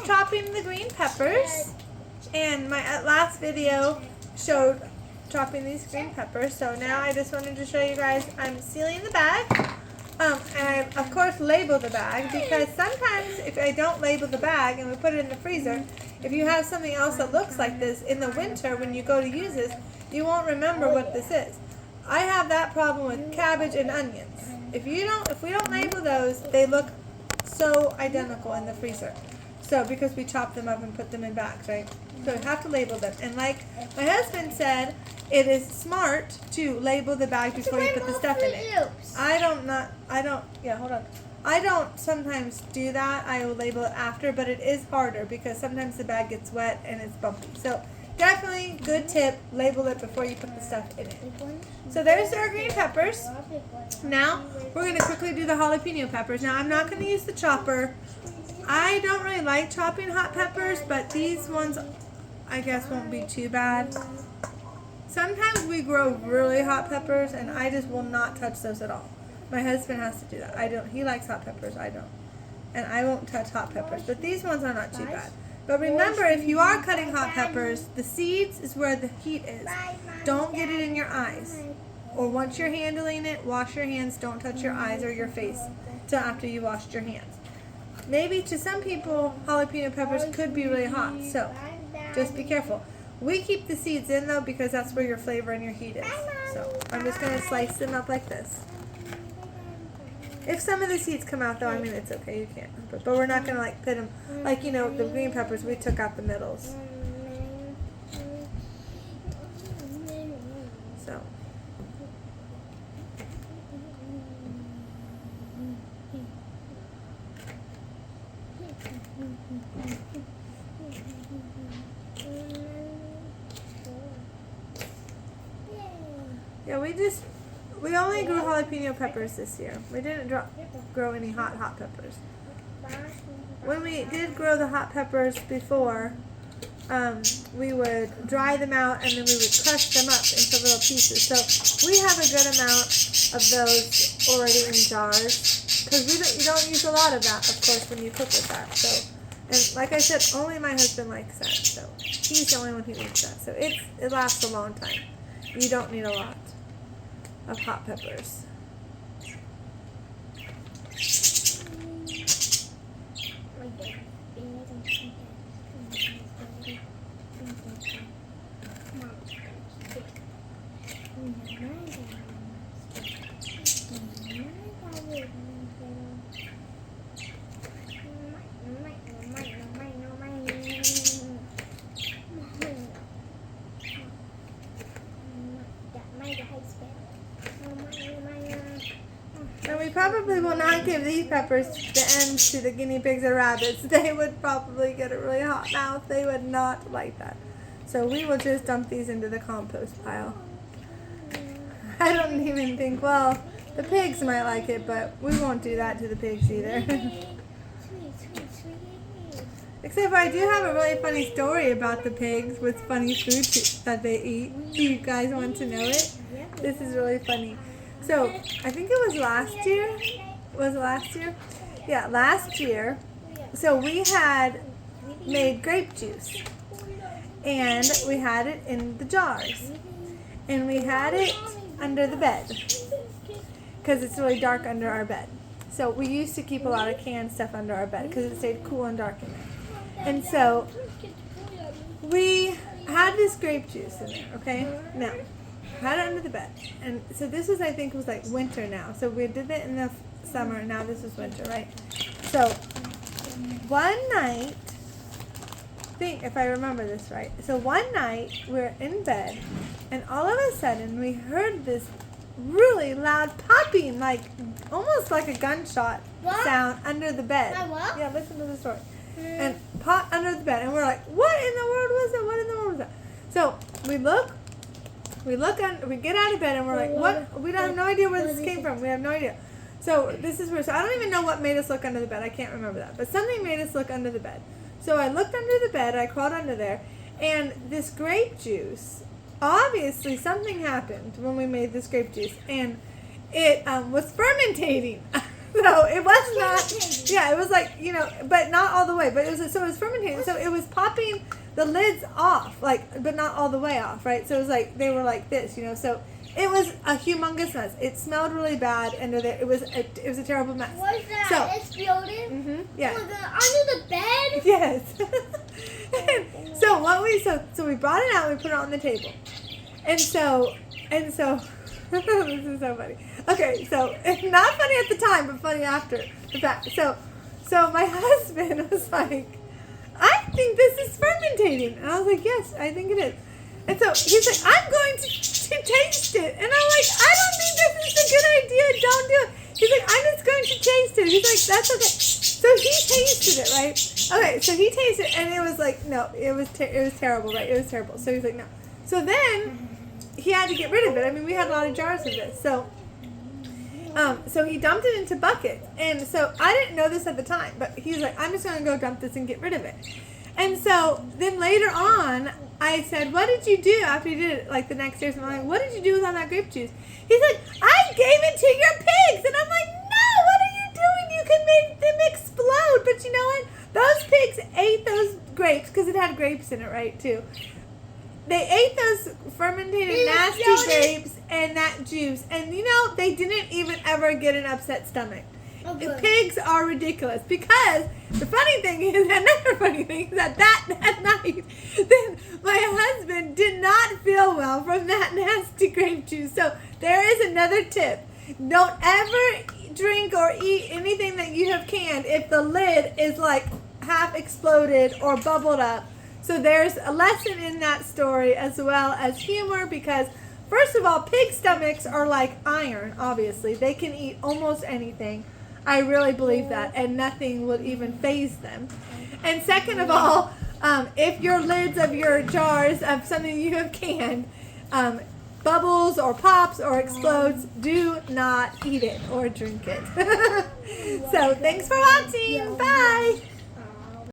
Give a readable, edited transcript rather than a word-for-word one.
chopping the green peppers, and my last video showed chopping these green peppers. So now I just wanted to show you guys I'm sealing the bag. And I, of course, label the bag, because sometimes if I don't label the bag and we put it in the freezer, if you have something else that looks like this in the winter when you go to use this, you won't remember what this is. I have that problem with cabbage and onions. If we don't label those, they look so identical in the freezer. So because we chop them up and put them in bags, right? So you have to label them. And like my husband said, it is smart to label the bag before you put the stuff in it. I don't sometimes do that. I will label it after, but it is harder because sometimes the bag gets wet and it's bumpy. So definitely good tip, label it before you put the stuff in it. So there's our green peppers. Now we're going to quickly do the jalapeno peppers. Now I'm not going to use the chopper. I don't really like chopping hot peppers, but these ones I guess won't be too bad. Sometimes we grow really hot peppers, and I just will not touch those at all. My husband has to do that. I don't. He likes hot peppers. I don't. And I won't touch hot peppers. But these ones are not too bad. But remember, if you are cutting hot peppers, the seeds is where the heat is. Don't get it in your eyes. Or once you're handling it, wash your hands. Don't touch your eyes or your face till after you washed your hands. Maybe to some people, jalapeno peppers could be really hot. So just be careful. We keep the seeds in though because that's where your flavor and your heat is. So I'm just going to slice them up like this. If some of the seeds come out though, I mean it's okay, you can't. But we're not going to like put them, like the green peppers, we took out the middles. So. Yeah, we only grew jalapeno peppers this year. We didn't grow any hot peppers. When we did grow the hot peppers before, we would dry them out and then we would crush them up into little pieces. So we have a good amount of those already in jars because you don't use a lot of that, of course, when you cook with that. So, and like I said, only my husband likes that. So he's the only one who eats that. So it lasts a long time. You don't need a lot of hot peppers. And we probably will not give these peppers the ends to the guinea pigs or rabbits. They would probably get a really hot mouth. They would not like that. So we will just dump these into the compost pile. I don't even think, well, the pigs might like it, but we won't do that to the pigs either. Except for I do have a really funny story about the pigs with funny food that they eat. Do you guys want to know it? This is really funny. So, I think it was last year. Was it last year? Yeah, last year. So, we had made grape juice. And we had it in the jars. And we had it under the bed. Because it's really dark under our bed. So, we used to keep a lot of canned stuff under our bed because it stayed cool and dark in there. And so, we had this grape juice in there, okay? Now, had it under the bed. And so this was, I think, was like winter now. So we did it in the summer, and now this is winter, right? So one night, if I remember this right. So one night, we're in bed, and all of a sudden, we heard this really loud popping, like almost like a gunshot sound under the bed. What? Yeah, listen to the story. And pop under the bed, and we're like, what in the world was that? What in the world was that? So we look, we get out of bed, and we're like, what? We have no idea where this came from. We have no idea. So this is weird. So I don't even know what made us look under the bed. I can't remember that. But something made us look under the bed. So I looked under the bed. I crawled under there. And this grape juice, obviously something happened when we made this grape juice. And it was fermentating. So it was not, yeah, it was like, you know, but not all the way. But it was, so it was fermenting. So it was popping the lids off, like, but not all the way off, right? So it was like, they were like this, you know. So it was a humongous mess. It smelled really bad, and it was a terrible mess. What's that? So, Exploded? Mm-hmm, yeah. Oh, under the bed? Yes. And so what so we brought it out, we put it on the table. And so this is so funny. Okay, so it's not funny at the time, but funny after the fact. So my husband was like, I think this is fermentating. And I was like, yes, I think it is. And so he's like, I'm going to taste it. And I'm like, I don't think this is a good idea. Don't do it. He's like, I'm just going to taste it. He's like, that's okay. So he tasted it, right? Okay, so he tasted it, and it was like, no, it was terrible, right? It was terrible. So he's like, no. So then he had to get rid of it. I mean, we had a lot of jars of this. So he dumped it into buckets. And so I didn't know this at the time, but he's like, I'm just going to go dump this and get rid of it. And so then later on, I said, what did you do after you did it, like the next day? I'm like, what did you do with all that grape juice? He's like, I gave it to your pigs. And I'm like, no, what are you doing? You can make them explode. But you know what? Those pigs ate those grapes, because it had grapes in it, right, too. They ate those fermented nasty grapes and that juice. And, you know, they didn't even ever get an upset stomach. Okay. Pigs are ridiculous, because the funny thing is, another funny thing is that night, then my husband did not feel well from that nasty grape juice. So there is another tip. Don't ever drink or eat anything that you have canned if the lid is like half exploded or bubbled up. So there's a lesson in that story, as well as humor, because first of all, pig stomachs are like iron, obviously. They can eat almost anything. I really believe that, and nothing would even faze them. And second of all, if your lids of your jars of something you have canned bubbles or pops or explodes, do not eat it or drink it. So thanks for watching. Bye.